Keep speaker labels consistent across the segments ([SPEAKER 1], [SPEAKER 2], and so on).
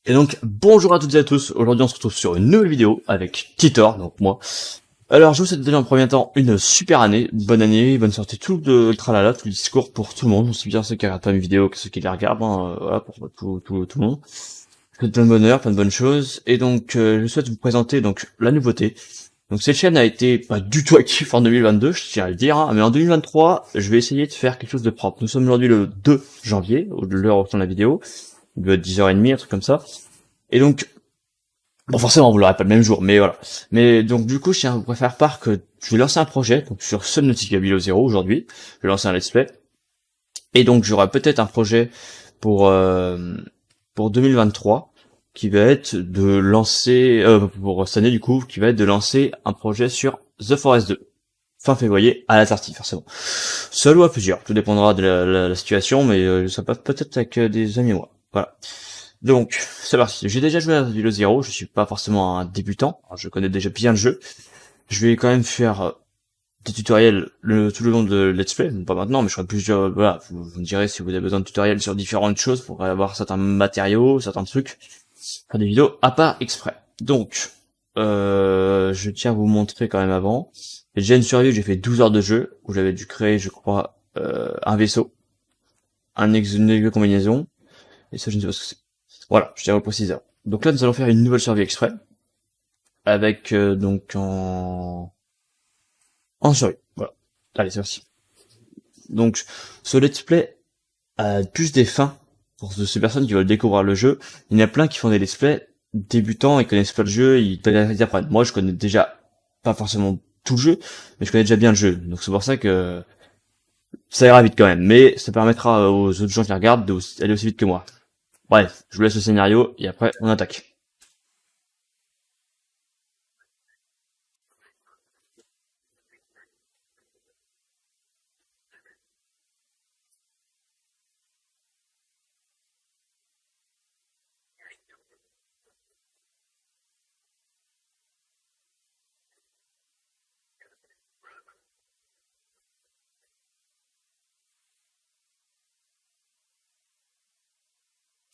[SPEAKER 1] Et donc, bonjour à toutes et à tous, aujourd'hui on se retrouve sur une nouvelle vidéo avec Titor, donc moi. Alors je vous souhaite déjà en premier temps une super année, bonne sortie, tout le tralala, tout le discours pour tout le monde, aussi bien ceux qui regardent pas mes vidéos que ceux qui les regardent, voilà, pour tout le monde. Je souhaite plein de bonheur, plein de bonnes choses, et donc je souhaite vous présenter donc la nouveauté. Donc cette chaîne a été pas du tout active en 2022, je tiens à le dire, hein, mais en 2023, je vais essayer de faire quelque chose de propre. Nous sommes aujourd'hui le 2 janvier, au l'heure où on la vidéo, il doit être 10h30, un truc comme ça. Et donc, bon, forcément, vous l'aurez pas le même jour, mais voilà. Mais donc, du coup, je tiens à vous faire part que je vais lancer un projet, donc sur Subnautica Below Zero aujourd'hui. Je vais lancer un let's play. Et donc, j'aurai peut-être un projet pour, euh, pour 2023, qui va être de lancer, pour cette année, du coup, qui va être de lancer un projet sur The Forest 2. Fin février, à la sortie, forcément. Seul ou à plusieurs, tout dépendra de la situation, mais ça passe peut-être avec des amis à moi. Voilà. Donc, c'est parti. J'ai déjà joué à Halo Zero, je suis pas forcément un débutant, alors je connais déjà bien le jeu. Je vais quand même faire des tutoriels tout le long de Let's Play, pas maintenant, mais je ferai plusieurs, voilà, vous me direz si vous avez besoin de tutoriels sur différentes choses pour avoir certains matériaux, certains trucs, faire des vidéos à part exprès. Donc, je tiens à vous montrer quand même avant. J'ai déjà une survie où j'ai fait 12 heures de jeu, où j'avais dû créer, je crois, un vaisseau, une combinaison, et ça je ne sais pas ce que c'est. Voilà, je tiens à vous le préciser. Donc là, nous allons faire une nouvelle survie exprès, avec donc en survie. Voilà. Allez, c'est parti. Donc, ce let's play a plus des fins pour ces personnes qui veulent découvrir le jeu. Il y en a plein qui font des let's play débutants, ils connaissent pas le jeu, ils apprennent. Moi, je connais déjà pas forcément tout le jeu, mais je connais déjà bien le jeu. Donc c'est pour ça que ça ira vite quand même. Mais ça permettra aux autres gens qui regardent d'aller aussi vite que moi. Bref, je vous laisse le scénario et après on attaque.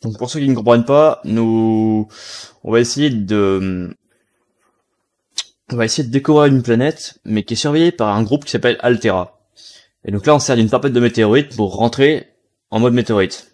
[SPEAKER 1] Donc pour ceux qui ne comprennent pas, on va essayer de on va essayer de découvrir une planète, mais qui est surveillée par un groupe qui s'appelle Altera. Et donc là, on sert d'une tempête de météorites pour rentrer en mode météorite.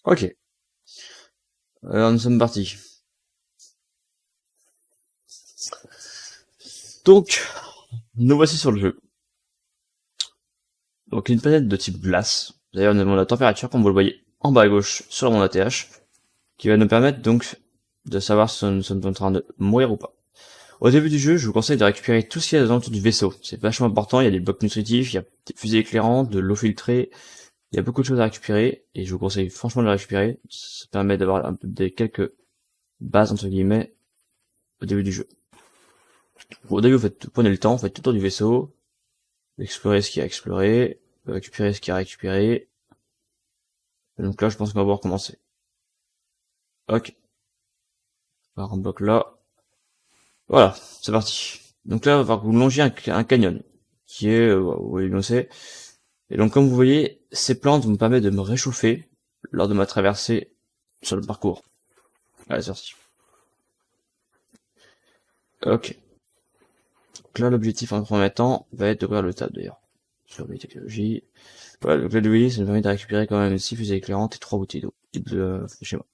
[SPEAKER 1] Ok, alors nous sommes partis. Donc, nous voici sur le jeu. Donc une planète de type glace. D'ailleurs, nous avons la température, comme vous le voyez, en bas à gauche sur mon ATH, qui va nous permettre donc de savoir si nous sommes en train de mourir ou pas. Au début du jeu, je vous conseille de récupérer tout ce qu'il y a dans du vaisseau. C'est vachement important, il y a des blocs nutritifs, il y a des fusées éclairantes, de l'eau filtrée, il y a beaucoup de choses à récupérer, et je vous conseille franchement de les récupérer. Ça permet d'avoir quelques bases, entre guillemets, au début du jeu. Au début, prenez le temps, vous faites tout le tour du vaisseau, explorer ce qu'il y a à explorer, récupérer ce qu'il y a à récupérer. Et donc là, je pense qu'on va pouvoir commencer. Ok. On va bloc là. Voilà, c'est parti. Donc là, il va falloir que vous longiez un canyon, qui est, vous voyez bien où c'est. Et donc, comme vous voyez, ces plantes vont me permettre de me réchauffer lors de ma traversée sur le parcours. Allez, c'est parti. Ok. Donc là, l'objectif en premier temps va être d'ouvrir le tab d'ailleurs. Sur les technologies. Voilà, donc là, vous voyez, ça nous permet de récupérer quand même 6 fusées éclairantes et 3 bouteilles d'eau. De chez moi.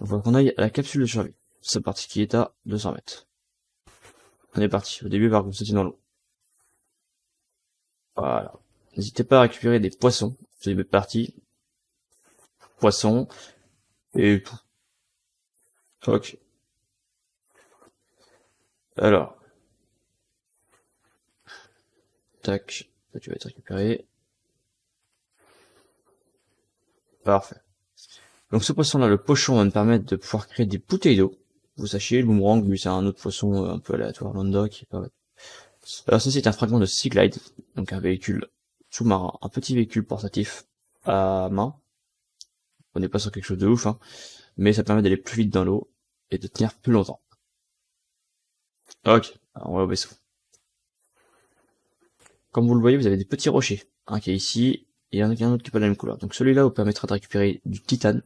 [SPEAKER 1] Donc, il faut qu'on aille à la capsule de survie. C'est parti, qui est à 200 mètres. On est parti. Au début, par contre, c'était dans l'eau. Voilà. N'hésitez pas à récupérer des poissons. C'est une partie. Poissons. Et tout. Ok. Alors. Tac. Ça, tu vas être récupéré. Parfait. Donc ce poisson-là, le pochon, va me permettre de pouvoir créer des bouteilles d'eau. Vous sachiez, le boomerang, lui, c'est un autre poisson un peu aléatoire, lambda, qui est pas... Alors ceci est un fragment de Sea Glide, donc un véhicule sous-marin, un petit véhicule portatif à main. On n'est pas sur quelque chose de ouf, hein, mais ça permet d'aller plus vite dans l'eau et de tenir plus longtemps. Ok, alors on va au vaisseau. Comme vous le voyez, vous avez des petits rochers. Un qui est ici, et un autre qui est pas de la même couleur. Donc celui-là vous permettra de récupérer du titane,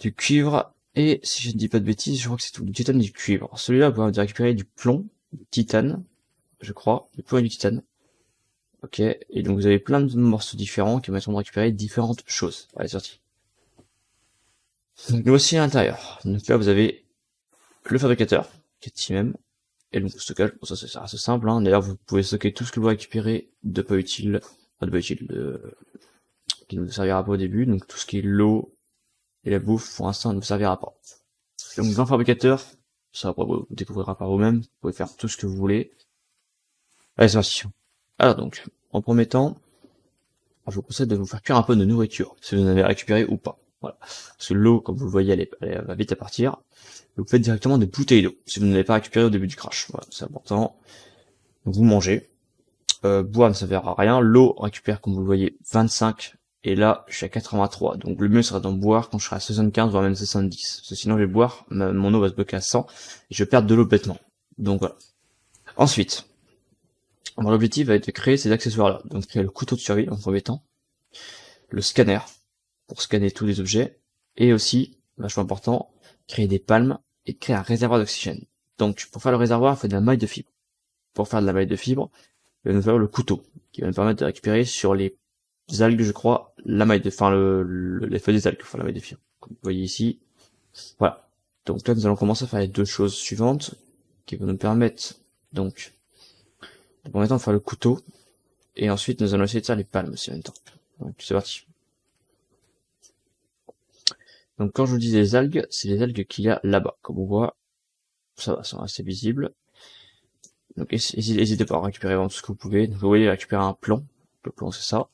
[SPEAKER 1] du cuivre, et si je ne dis pas de bêtises, je crois que c'est tout, du titane et du cuivre. Celui-là vous permettra de récupérer du plomb, du titane, je crois, du plomb et du titane. Ok, et donc vous avez plein de morceaux différents qui permettront de récupérer différentes choses. Allez, c'est parti. Donc nous voici à l'intérieur. Donc là vous avez le fabricateur, qui est ici même, et donc le stockage, bon, ça c'est assez simple, hein. D'ailleurs vous pouvez stocker tout ce que vous récupérez de pas utile, qui ne vous servira pas au début, donc tout ce qui est l'eau et la bouffe pour l'instant ne vous servira pas. Donc dans le fabricateur, ça vous découvrirez par vous-même, vous pouvez faire tout ce que vous voulez. Allez c'est parti. Alors donc, en premier temps, je vous conseille de vous faire cuire un peu de nourriture, si vous en avez récupéré ou pas. Voilà. Parce que l'eau, comme vous le voyez, elle va vite à partir. Vous faites directement des bouteilles d'eau, si vous ne l'avez pas récupéré au début du crash. Voilà, c'est important. Donc vous mangez. Boire ne servira à rien. L'eau récupère, comme vous le voyez, 25. Et là, je suis à 83. Donc le mieux serait d'en boire quand je serai à 75, voire même 70. Parce que sinon, je vais boire, mon eau va se bloquer à 100. Et je vais perdre de l'eau bêtement. Donc voilà. Ensuite, l'objectif va être de créer ces accessoires-là. Donc créer le couteau de survie, en premier temps. Le scanner, pour scanner tous les objets. Et aussi, vachement important, créer des palmes et créer un réservoir d'oxygène. Donc pour faire le réservoir, il faut de la maille de fibre. Pour faire de la maille de fibre, il va nous falloir le couteau, qui va nous permettre de récupérer sur les algues, je crois, la maille de, enfin les feuilles des algues, enfin la maille de fibre. Comme vous voyez ici. Voilà. Donc là, nous allons commencer à faire les deux choses suivantes, qui vont nous permettre, donc, en même temps de faire le couteau, et ensuite nous allons essayer de faire les palmes aussi en même temps. Donc c'est parti. Donc quand je vous dis les algues, c'est les algues qu'il y a là-bas. Comme on voit, ça va, sont assez visibles. Donc n'hésitez pas à récupérer vraiment tout ce que vous pouvez. Donc vous voyez récupérer un plomb. Le plomb c'est ça.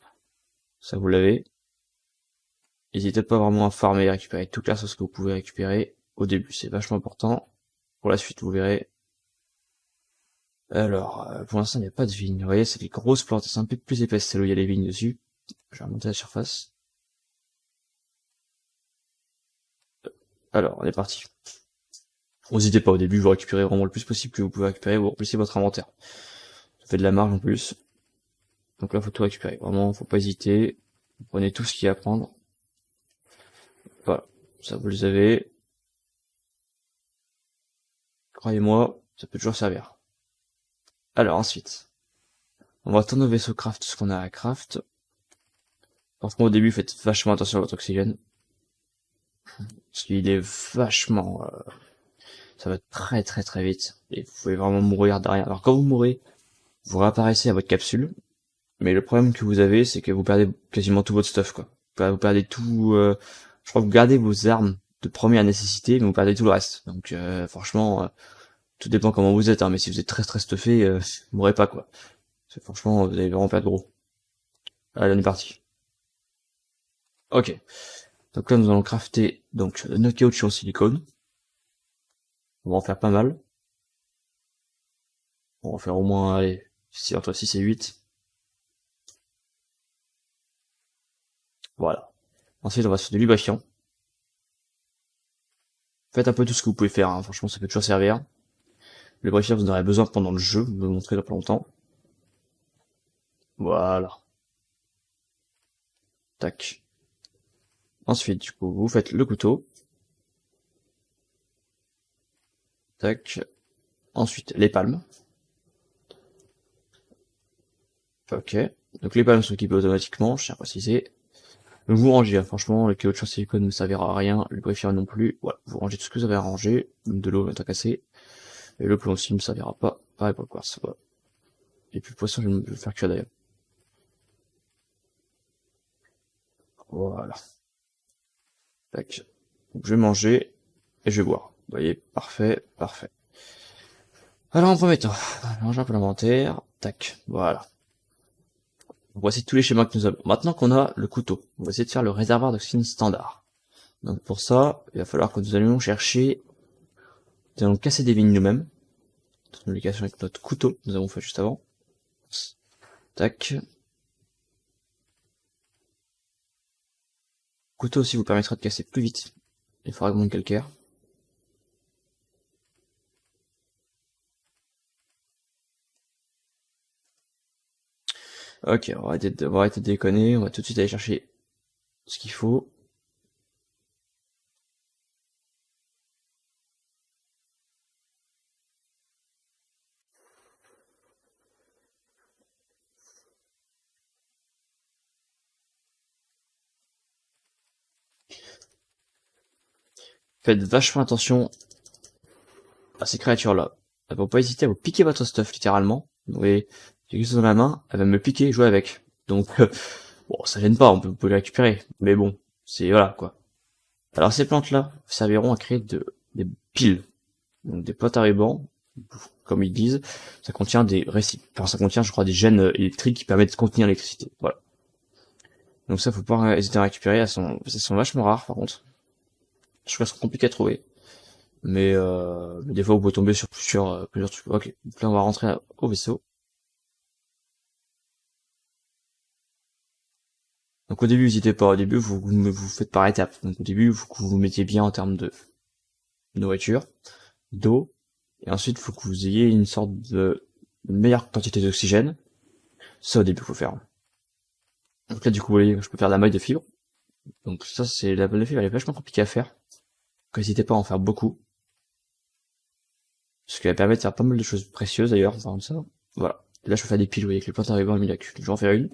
[SPEAKER 1] Ça vous l'avez. N'hésitez pas vraiment à farmer et récupérer toute la sauce que vous pouvez récupérer. Au début c'est vachement important. Pour la suite vous verrez. Alors, pour l'instant il n'y a pas de vignes. Vous voyez c'est des grosses plantes, c'est un peu plus épaisse celle où il y a les vignes dessus. Je vais remonter à la surface. Alors, on est parti. N'hésitez pas au début, vous récupérez vraiment le plus possible que vous pouvez récupérer, vous remplissez votre inventaire. Ça fait de la marge en plus. Donc là, faut tout récupérer. Vraiment, faut pas hésiter. Vous prenez tout ce qu'il y a à prendre. Voilà. Ça, vous les avez. Croyez-moi, ça peut toujours servir. Alors, ensuite. On va tourner au vaisseau craft ce qu'on a à craft. Par contre, au début, faites vachement attention à votre oxygène. Parce qu'il est vachement... ça va très très très vite. Et vous pouvez vraiment mourir derrière. Alors quand vous mourrez, vous réapparaissez à votre capsule. Mais le problème que vous avez, c'est que vous perdez quasiment tout votre stuff, quoi. Vous perdez tout... je crois que vous gardez vos armes de première nécessité, mais vous perdez tout le reste. Donc franchement, tout dépend comment vous êtes, hein. Mais si vous êtes très très stuffé, vous mourrez pas, quoi. Franchement, vous allez vraiment perdre gros. Allez, on est parti. Ok. Donc là, nous allons crafter donc notre caoutchouc en silicone. On va en faire pas mal. On va en faire au moins, allez, entre 6 et 8. Voilà. Ensuite, on va se faire du lubrifiant. Faites un peu tout ce que vous pouvez faire, hein. Franchement, ça peut toujours servir. Le lubrifiant, vous en aurez besoin pendant le jeu, je vais vous le montrer dans pas longtemps. Voilà. Tac. Ensuite, du coup, vous faites le couteau. Tac. Ensuite, les palmes. Ok. Donc les palmes sont équipées automatiquement, je tiens à préciser. Donc vous rangez, hein. Franchement, le caoutchouc silicone ne servira à rien, le lubrifiant non plus. Voilà, vous rangez tout ce que vous avez à ranger, de l'eau, un cassé. Et le plomb aussi ne servira pas. Pareil pour le quartz, voilà. Et puis le poisson, je vais le faire cuire d'ailleurs. Voilà. Tac. Donc, je vais manger et je vais boire. Vous voyez, parfait, parfait. Alors en premier temps, manger un peu l'inventaire. Tac, voilà. Voici tous les schémas que nous avons. Maintenant qu'on a le couteau, on va essayer de faire le réservoir d'oxygène standard. Donc pour ça, il va falloir que nous allions chercher, nous allons casser des vignes nous-mêmes. Nous les cassons avec notre couteau, nous avons fait juste avant. Tac. Couteau aussi vous permettra de casser plus vite les fragments de calcaire. Ok, on va arrêter de déconner, on va tout de suite aller chercher ce qu'il faut. Faites vachement attention à ces créatures-là. Elles vont pas hésiter à vous piquer votre stuff, littéralement. Vous voyez, j'ai quelque chose dans la main, elle va me piquer et jouer avec. Donc, bon, ça gêne pas, on peut les récupérer. Mais bon, c'est, voilà, quoi. Alors, ces plantes-là serviront à créer des piles. Donc, des potes à ruban, comme ils disent. Ça contient des récipes. Enfin, ça contient, je crois, des gènes électriques qui permettent de contenir l'électricité. Voilà. Donc ça, faut pas hésiter à récupérer. Elles sont vachement rares, par contre. Je crois qu'elles sont compliquées à trouver. Mais des fois, vous pouvez tomber sur plusieurs trucs. Ok, donc là, on va rentrer au vaisseau. Donc au début, n'hésitez pas. Au début, vous faites par étapes. Donc au début, il faut que vous vous mettiez bien en termes de nourriture, d'eau, et ensuite, il faut que vous ayez une sorte de meilleure quantité d'oxygène. Ça, au début, il faut faire. Donc là, du coup, vous voyez, je peux faire de la maille de fibres. Donc ça, c'est la maille de fibres, elle est vachement compliquée à faire. Donc n'hésitez pas à en faire beaucoup. Parce qu'elle permet de faire pas mal de choses précieuses d'ailleurs, en parlant de ça. Voilà. Et là, je peux faire des piles, vous voyez, avec les plantes à ruban et Milacule. Je vais en faire une.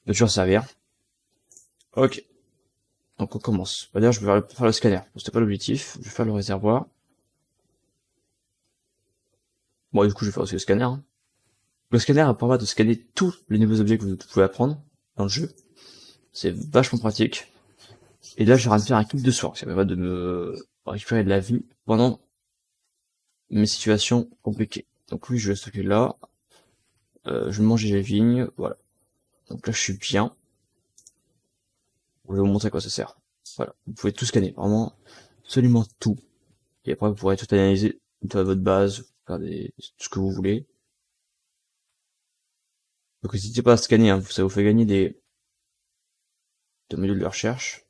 [SPEAKER 1] De toujours servir. Ok. Donc on commence. D'ailleurs, je vais faire le scanner. C'était pas l'objectif. Je vais faire le réservoir. Bon, du coup, je vais faire aussi le scanner. Hein. Le scanner permet de scanner tous les nouveaux objets que vous pouvez apprendre dans le jeu. C'est vachement pratique. Et là, j'ai en train de faire un clic de soin. Ça permet de me récupérer de la vie pendant mes situations compliquées. Donc oui, je vais stocker là. Je vais manger les vignes. Voilà. Donc là, je suis bien. Je vais vous montrer à quoi ça sert. Voilà. Vous pouvez tout scanner. Vraiment, absolument tout. Et après, vous pourrez tout analyser à votre base, faire ce que vous voulez. Donc n'hésitez pas à scanner, hein, ça vous fait gagner des modules de recherche.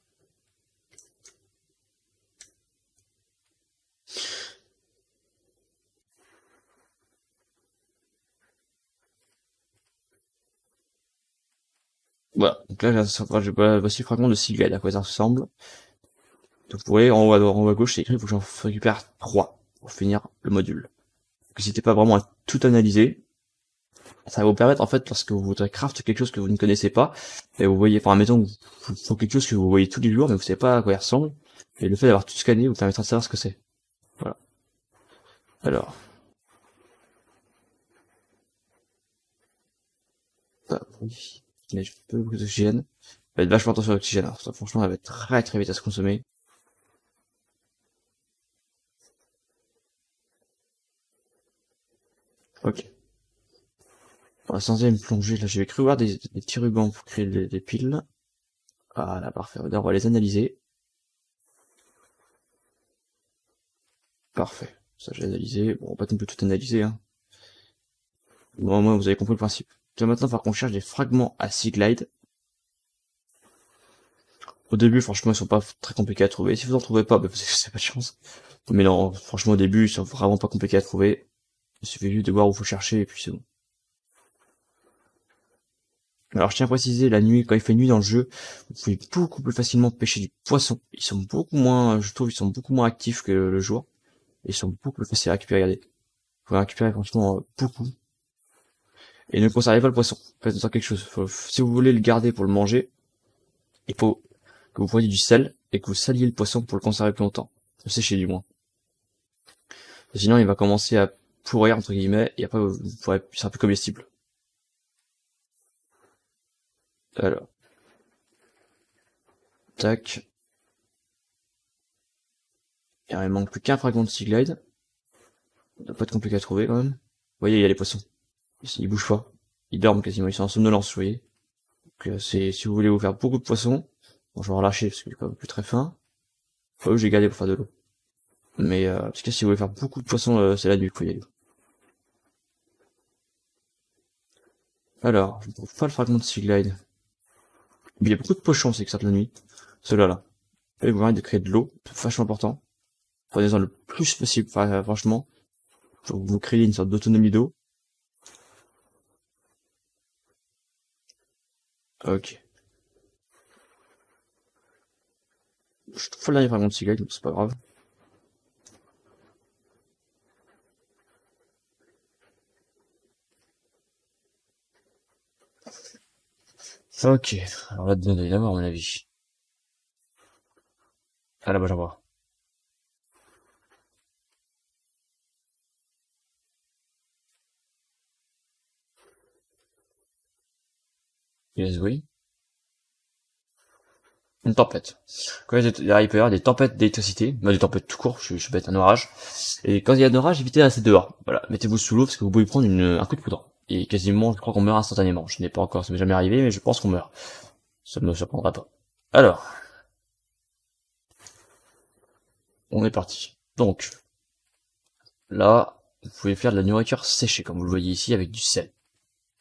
[SPEAKER 1] Voilà, donc là voici le fragment de Seaguide, à quoi ça ressemble. Donc vous voyez, en haut à gauche, c'est écrit, il faut que j'en récupère 3 pour finir le module. Donc n'hésitez pas vraiment à tout analyser. Ça va vous permettre, en fait, lorsque vous voudrez craft quelque chose que vous ne connaissez pas, et vous voyez, enfin, admettons, vous faut quelque chose que vous voyez tous les jours, mais vous savez pas à quoi il ressemble, et le fait d'avoir tout scanné vous permettra de savoir ce que c'est. Voilà. Alors. Bah, oui. Mais je peux beaucoup d'oxygène. Faites vachement attention à l'oxygène, hein. Ça, franchement, elle va être très très vite à se consommer. Ok. Pour la 100e plongée, là, j'ai cru voir des petits rubans pour créer des piles. Ah là, parfait. On va les analyser. Parfait. Ça, j'ai analysé. Bon, pas non plus tout analyser, hein. Bon, au moins, vous avez compris le principe. Là, maintenant, il va falloir qu'on cherche des fragments à Seaglide. Au début, franchement, ils sont pas très compliqués à trouver. Si vous en trouvez pas, bah, c'est pas de chance. Mais non, franchement, au début, ils sont vraiment pas compliqués à trouver. Il suffit juste de voir où faut chercher, et puis c'est bon. Alors je tiens à préciser, la nuit, quand il fait nuit dans le jeu, vous pouvez beaucoup plus facilement pêcher du poisson. Ils sont beaucoup moins, je trouve, ils sont beaucoup moins actifs que le jour. Ils sont beaucoup plus faciles à récupérer, regardez. Vous pouvez récupérer franchement beaucoup. Et ne conservez pas le poisson. Faites en quelque chose. Si vous voulez le garder pour le manger, il faut que vous preniez du sel et que vous saliez le poisson pour le conserver plus longtemps. Le sécher du moins. Sinon il va commencer à pourrir entre guillemets et après il sera plus comestible. Alors. Tac. Il ne manque plus qu'un fragment de Seaglide. Ça doit pas être compliqué à trouver quand même. Vous voyez, il y a les poissons. Ils bougent pas. Ils dorment quasiment, ils sont en somnolence, vous voyez. Donc si vous voulez vous faire beaucoup de poissons, bon je vais relâcher parce qu'il est pas plus très fin. Eux, j'ai gardé pour faire de l'eau. Mais parce que si vous voulez faire beaucoup de poissons, c'est la nuit, faut y aller. Alors, je ne trouve pas le fragment de Sea Glide. Il y a beaucoup de pochons, c'est que ça de la nuit. Ceux-là, là. Et vous de créer de l'eau, c'est vachement important. Prenez-en le plus possible, enfin, franchement. Faut que vous créez une sorte d'autonomie d'eau. Ok. Je trouve pas le dernier fragment de Sea Glide, donc c'est pas grave. Ok. Alors là-dedans, il doit y en avoir, à mon avis. Ah là-bas, j'en vois. Yes, oui. Une tempête. Quand il peut y avoir des tempêtes d'électricité, bah, des tempêtes tout court, je suis bête, un orage. Et quand il y a un orage, évitez de rester dehors. Voilà, mettez-vous sous l'eau parce que vous pouvez prendre un coup de foudre. Et quasiment, je crois qu'on meurt instantanément. Je n'ai pas encore, ça m'est jamais arrivé, mais je pense qu'on meurt. Ça ne me surprendra pas. Alors, on est parti. Donc, là, vous pouvez faire de la nourriture séchée, comme vous le voyez ici, avec du sel.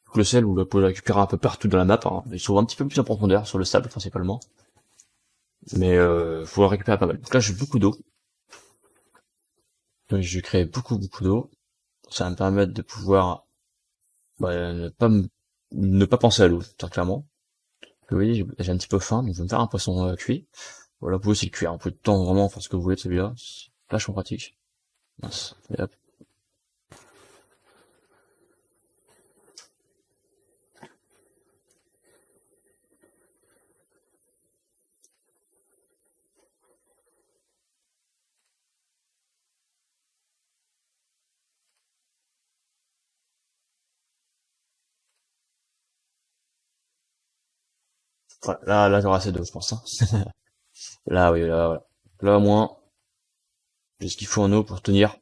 [SPEAKER 1] Donc, le sel, vous pouvez le récupérer un peu partout dans la map, hein. Il se trouve un petit peu plus en profondeur, sur le sable principalement. Mais faut le récupérer pas mal. Donc là, j'ai beaucoup d'eau. Donc je vais créer beaucoup d'eau. Ça va me permettre de pouvoir ne pas penser à l'eau, très clairement. Vous voyez, j'ai un petit peu faim, donc je vais me faire un poisson cuit. Voilà, vous pouvez aussi le cuire un peu de temps, vraiment, faire ce que vous voulez de celui-là. C'est vachement pratique. Mince. Et hop. Voilà, là j'aurai assez d'eau, je pense. Hein. Là, oui, là, voilà. Là, au moins, j'ai ce qu'il faut en eau pour tenir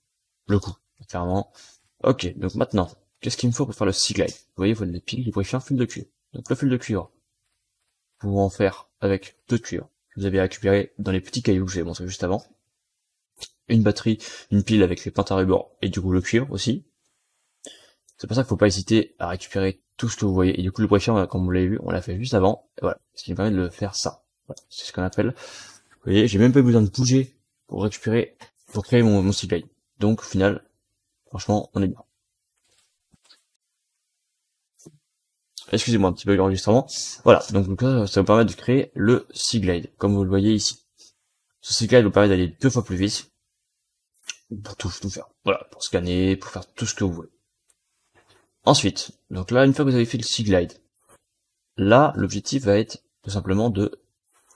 [SPEAKER 1] le coup, clairement. Ok, donc maintenant, qu'est-ce qu'il me faut pour faire le sea glide? Vous voyez, il faut des piles, du un fil de cuivre. Donc le fil de cuivre, vous pouvez en faire avec deux cuivres que vous avez récupéré dans les petits cailloux que j'ai montré juste avant. Une batterie, une pile avec les pintes à ruban et du coup le cuivre aussi. C'est pour ça qu'il faut pas hésiter à récupérer tout ce que vous voyez. Et du coup le préfiant, comme vous l'avez vu, on l'a fait juste avant. Et voilà, ce qui me permet de le faire ça. Voilà, c'est ce qu'on appelle. Vous voyez, j'ai même pas besoin de bouger pour récupérer, pour créer mon sea glide. Donc au final, franchement, on est bien. Excusez-moi, un petit peu d'enregistrement. Voilà, donc là, ça vous permet de créer le Sea Glide, comme vous le voyez ici. Ce Sea Glide vous permet d'aller 2 fois plus vite, pour tout faire. Voilà, pour scanner, pour faire tout ce que vous voulez. Ensuite, donc là, une fois que vous avez fait le Sea Glide, là, l'objectif va être tout simplement de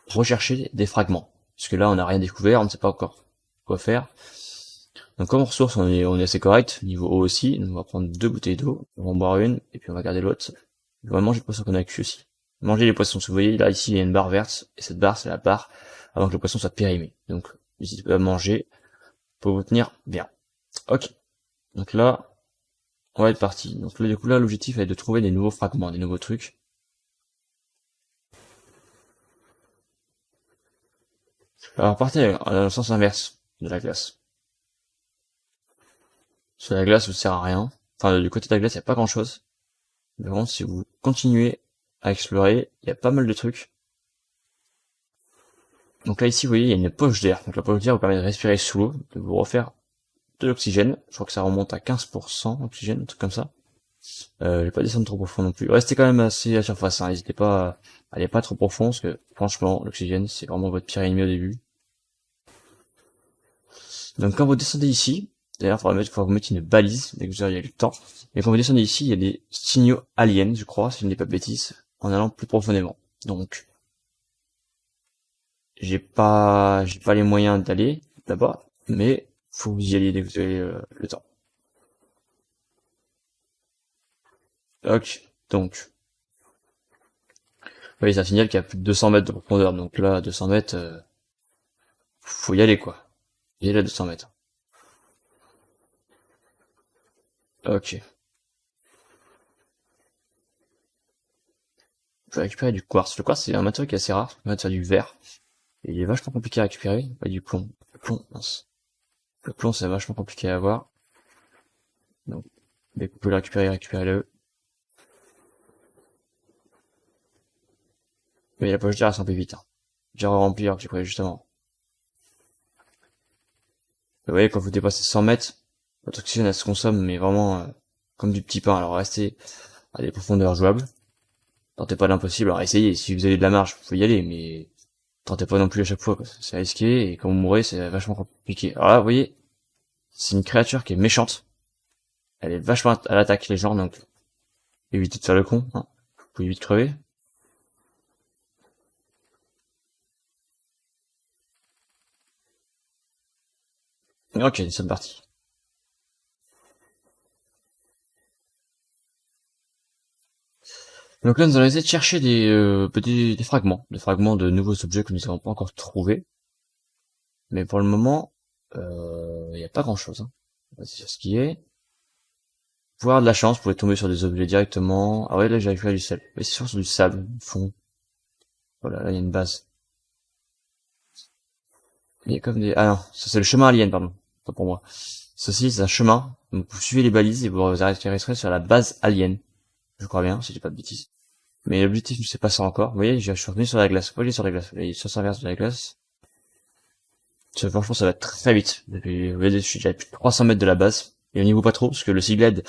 [SPEAKER 1] rechercher des fragments. Puisque là, on n'a rien découvert, on ne sait pas encore quoi faire. Donc comme ressource, on est assez correct, niveau eau aussi. Donc, on va prendre 2 bouteilles d'eau, on va en boire une, et puis on va garder l'autre. On va manger le poisson qu'on a cuit aussi. Manger les poissons. Vous voyez, là, ici, il y a une barre verte, et cette barre, c'est la barre avant que le poisson soit périmé. Donc, n'hésitez pas à manger pour vous tenir bien. Ok. Donc là, on va être parti. Donc là, du coup, là, l'objectif est de trouver des nouveaux fragments, des nouveaux trucs. Alors, partez dans le sens inverse de la glace. Sur la glace, ça sert à rien. Enfin, du côté de la glace, il n'y a pas grand chose. Mais vraiment, si vous continuez à explorer, il y a pas mal de trucs. Donc là, ici, vous voyez, il y a une poche d'air. Donc la poche d'air vous permet de respirer sous l'eau, de vous refaire de l'oxygène. Je crois que ça remonte à 15% d'oxygène, un truc comme ça. Je vais pas descendre trop profond non plus. Restez quand même assez à surface, hein. N'hésitez pas à aller pas trop profond, parce que franchement, l'oxygène, c'est vraiment votre pire ennemi au début. Donc quand vous descendez ici, d'ailleurs, il faudra vous mettre une balise, dès que vous aurez le temps. Et quand vous descendez ici, il y a des signaux aliens, je crois, si je ne dis pas de bêtises, en allant plus profondément. Donc, j'ai pas les moyens d'aller là-bas, mais faut que vous y alliez dès que vous avez le temps. Ok, donc, oui, ça signale qu'il y a plus de 200 mètres de profondeur, donc là, 200 mètres, faut y aller, quoi. Y aller à 200 mètres. Ok. Je vais récupérer du quartz. Le quartz, c'est un matériau qui est assez rare, on va faire du verre. Et il est vachement compliqué à récupérer. Pas du plomb. Le plomb, mince. Le plomb, c'est vachement compliqué à avoir. Donc, dès que vous pouvez le récupérer, récupérez-le. Mais la poche d'air, elle s'en peut vite, hein. J'ai remplir, du coup, justement. Vous voyez, quand vous dépassez 100 mètres, votre oxygène, elle se consomme, mais vraiment, comme du petit pain. Alors, restez à des profondeurs jouables. Tentez pas l'impossible. Alors, essayez. Si vous avez de la marge, vous pouvez y aller, mais tentez pas non plus à chaque fois, quoi. C'est risqué, et quand vous mourrez, c'est vachement compliqué. Alors là, vous voyez, c'est une créature qui est méchante. Elle est vachement à l'attaque, les gens, donc évitez de faire le con, hein. Vous pouvez vite crever. Ok, c'est parti. Donc là, nous allons essayer de chercher des fragments. Des fragments de nouveaux objets que nous n'avons pas encore trouvés. Mais pour le moment, il n'y a pas grand chose, hein. On va dire ce qui est. Vous pouvez avoir de la chance, vous pouvez tomber sur des objets directement. Ah ouais, là j'arrive à du sel. Mais c'est sûr sur du sable, du fond. Voilà, là il y a une base. Il y a comme des... Ah non, ça c'est le chemin alien, pardon. Pas pour moi. Ceci, c'est un chemin. Donc vous suivez les balises et vous atterrissez sur la base alien. Je crois bien, si j'ai pas de bêtises. Mais l'objectif, je sais pas ça encore. Vous voyez, je suis revenu sur la glace. Vous voyez sur la glace. Il s'inverse de la glace. Franchement, ça va très vite. Depuis, vous voyez, je suis déjà à plus de 300 mètres de la base. Et au niveau pas trop, parce que le Sigled,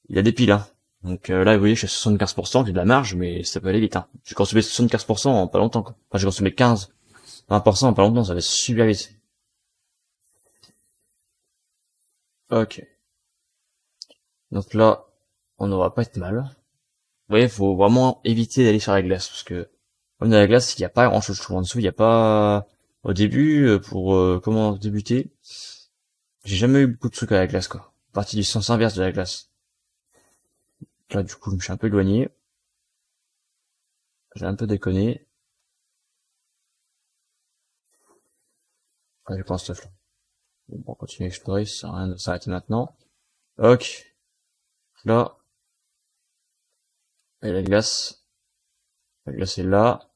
[SPEAKER 1] il a des piles, hein. Donc là, vous voyez, je suis à 75%, j'ai de la marge, mais ça peut aller vite, hein. J'ai consommé 75% en pas longtemps, quoi. Enfin, j'ai consommé 15, 20% en pas longtemps, ça va super vite. Ok. Donc là, on ne va pas être mal. Vous voyez, faut vraiment éviter d'aller sur la glace, parce que, comme dans la glace, il n'y a pas grand chose, je trouve. En dessous, il n'y a pas, au début, pour, comment débuter, j'ai jamais eu beaucoup de trucs à la glace, quoi. Partie du sens inverse de la glace. Là, du coup, je me suis un peu éloigné. J'ai un peu déconné. Ouais, je pense stuff là. Bon, on continue à explorer, ça sert à rien de s'arrêter maintenant. Ok. Là, et la glace. La glace est là.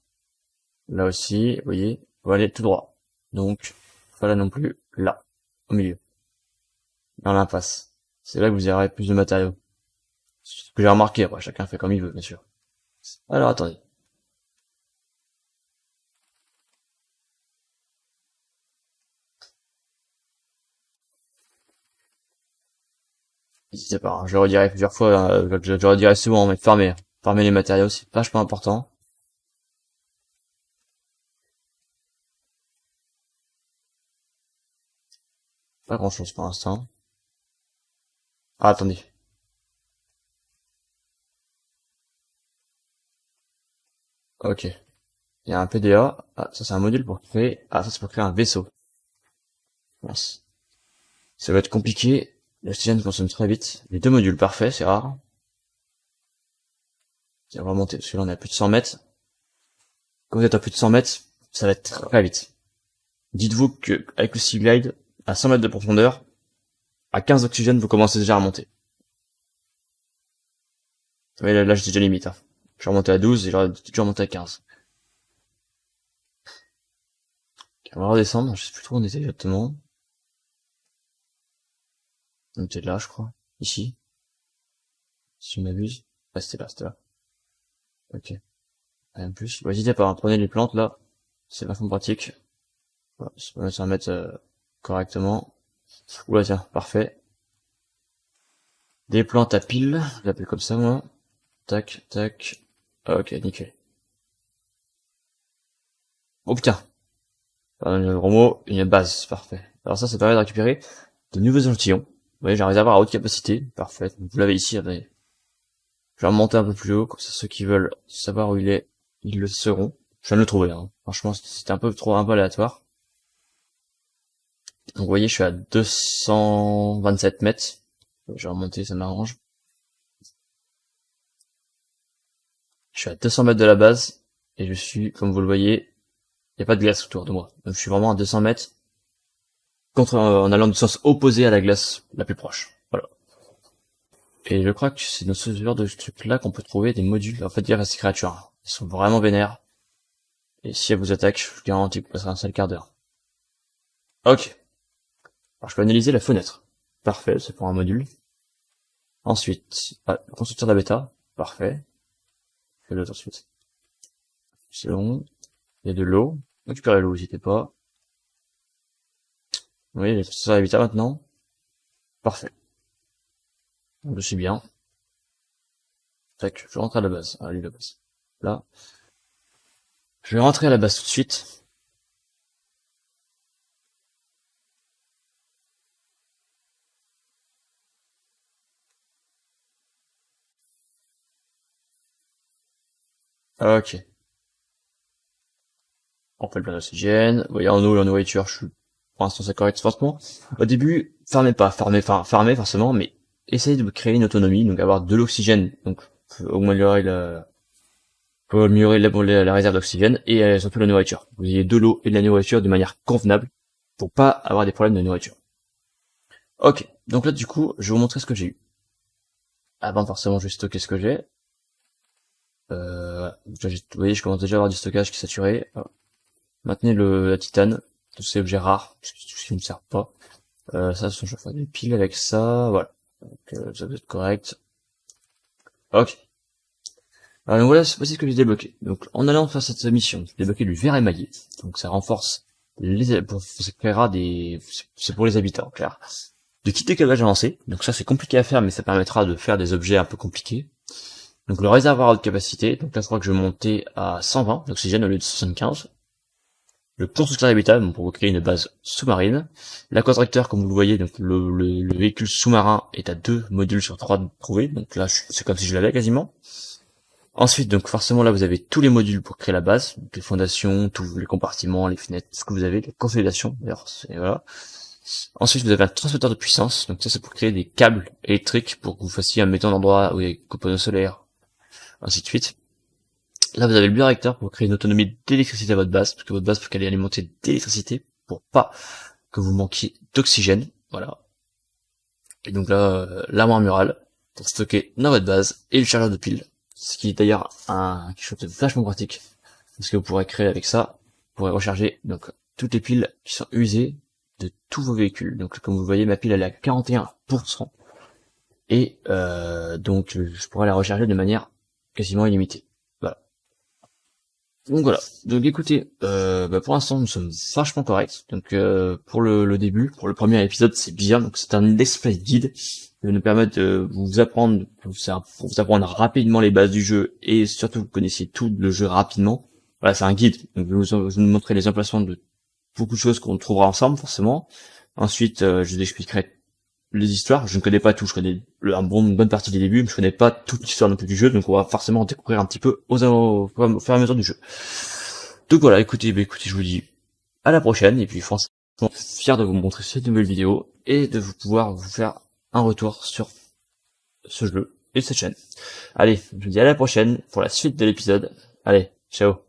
[SPEAKER 1] Là aussi, vous voyez. On va aller tout droit. Donc, pas là non plus. Là. Au milieu. Dans l'impasse. C'est là que vous aurez plus de matériaux. C'est ce que j'ai remarqué. Après, chacun fait comme il veut, bien sûr. Alors, attendez. N'hésitez pas, hein. Je le redirai plusieurs fois, je le redirai souvent, mais farmer. Farmer les matériaux, c'est vachement important. Pas grand chose pour l'instant. Ah, attendez. Ok. Il y a un PDA. Ah, ça c'est un module pour créer. Ah, ça c'est pour créer un vaisseau. Mince. Ça va être compliqué. L'oxygène consomme très vite. Les deux modules, parfait, c'est rare. On va remonter, parce que là on est à plus de 100 mètres. Quand vous êtes à plus de 100 mètres, ça va être très vite. Dites-vous que avec le Sea Glide, à 100 mètres de profondeur, à 15 oxygène, vous commencez déjà à remonter. Mais là j'étais déjà limite, hein. Je suis remonté à 12 et j'aurais déjà remonté à 15. On va redescendre, je sais plus trop où on était exactement. On était là, je crois. Ici. Si je m'abuse. Ah, c'était là, c'était là. Ok. Rien de plus. Bah, n'hésitez pas, hein, prenez les plantes, là. C'est vachement pratique. Voilà, ça va mettre correctement. Oula, tiens, parfait. Des plantes à pile, je l'appelle comme ça, moi. Tac, tac. Ok, nickel. Oh putain. Pardon, le gros mot, une base, parfait. Alors ça permet de récupérer de nouveaux échantillons. Vous voyez, j'ai un réservoir à haute capacité, parfait. Vous l'avez ici, attendez. Je vais remonter un peu plus haut, comme ça ceux qui veulent savoir où il est, ils le sauront. Je viens de le trouver, hein. Franchement, c'était un peu aléatoire. Donc vous voyez, je suis à 227 mètres. Je vais remonter, ça m'arrange. Je suis à 200 mètres de la base, et je suis, comme vous le voyez, il n'y a pas de glace autour de moi. Donc je suis vraiment à 200 mètres, en allant du sens opposé à la glace la plus proche. Voilà. Et je crois que c'est dans ce genre de truc là qu'on peut trouver des modules. En fait, dire à ces créatures, ils sont vraiment vénères. Et si elle vous attaque, je vous garantis que vous passerez un sale quart d'heure. Ok. Alors je peux analyser la fenêtre. Parfait, c'est pour un module. Ensuite, le constructeur de la bêta. Parfait. Je fais l'autre ensuite. C'est long. Il y a de l'eau. Récupérez l'eau, n'hésitez pas. Oui, les constructeurs de la bêta maintenant. Parfait. Je suis bien. Tac, je rentre à la base. Allez, la base. Là. Je vais rentrer à la base tout de suite. Ok. On fait le plein d'oxygène. Voyez, en eau et en nourriture, pour l'instant, c'est correct. Franchement, au début, farmez forcément, mais essayez de créer une autonomie, donc avoir de l'oxygène, donc, pour améliorer la réserve d'oxygène, et surtout la nourriture. Vous ayez de l'eau et de la nourriture de manière convenable, pour pas avoir des problèmes de nourriture. Ok. Donc là, du coup, je vais vous montrer ce que j'ai eu. Avant, forcément, je vais stocker ce que j'ai. Vous voyez, je commence déjà à avoir du stockage qui est saturé. Maintenez la titane, tous ces objets rares, tout ce qui ne me sert pas. Ça, je vais faire des piles avec ça, voilà. Donc, ça doit être correct. Ok. Alors donc voilà, c'est pas ce que j'ai débloqué. Donc en allant faire cette mission, j'ai débloqué du verre émaillé. Donc ça renforce ça créera c'est pour les habitants, clair. De kit d'éclairage avancé. Donc ça c'est compliqué à faire, mais ça permettra de faire des objets un peu compliqués. Donc le réservoir à haute capacité. Donc là je crois que je vais monter à 120 d'oxygène au lieu de 75. Le constructeur d'habitat, pour créer une base sous-marine. L'aquatracteur, comme vous le voyez, donc le véhicule sous-marin est à 2 modules sur 3 de trouver. Donc là c'est comme si je l'avais quasiment. Ensuite, donc forcément là vous avez tous les modules pour créer la base, donc les fondations, tous les compartiments, les fenêtres, tout ce que vous avez, les consolidations, d'ailleurs, voilà. Ensuite vous avez un transmetteur de puissance, donc ça c'est pour créer des câbles électriques pour que vous fassiez un mettant d'endroit où il y a des composants solaires, ainsi de suite. Là vous avez le bioréacteur pour créer une autonomie d'électricité à votre base, parce que votre base faut qu'elle est alimentée d'électricité pour pas que vous manquiez d'oxygène, voilà. Et donc là, l'armoire murale pour stocker dans votre base et le chargeur de piles. Ce qui est d'ailleurs quelque chose de vachement pratique, parce que vous pourrez créer avec ça, vous pourrez recharger donc toutes les piles qui sont usées de tous vos véhicules. Donc comme vous voyez, ma pile elle est à 41%, et donc je pourrais la recharger de manière quasiment illimitée. Voilà. Donc voilà. Donc écoutez, pour l'instant nous sommes vachement corrects. Donc pour le début, pour le premier épisode, c'est bien. Donc c'est un let's play guide qui va nous permettre de vous apprendre, pour vous apprendre rapidement les bases du jeu, et surtout vous connaissiez tout le jeu rapidement. Voilà, c'est un guide. Donc je vais vous montrer les emplacements de beaucoup de choses qu'on trouvera ensemble forcément. Ensuite, je vous expliquerai les histoires. Je ne connais pas tout. Je connais une bonne partie des débuts, mais je connais pas toute l'histoire non plus du jeu. Donc on va forcément découvrir un petit peu au fur et à mesure du jeu. Donc voilà, écoutez, je vous dis à la prochaine, et puis franchement, fier de vous montrer cette nouvelle vidéo, et de pouvoir vous faire un retour sur ce jeu et cette chaîne. Allez, je vous dis à la prochaine pour la suite de l'épisode. Allez, ciao.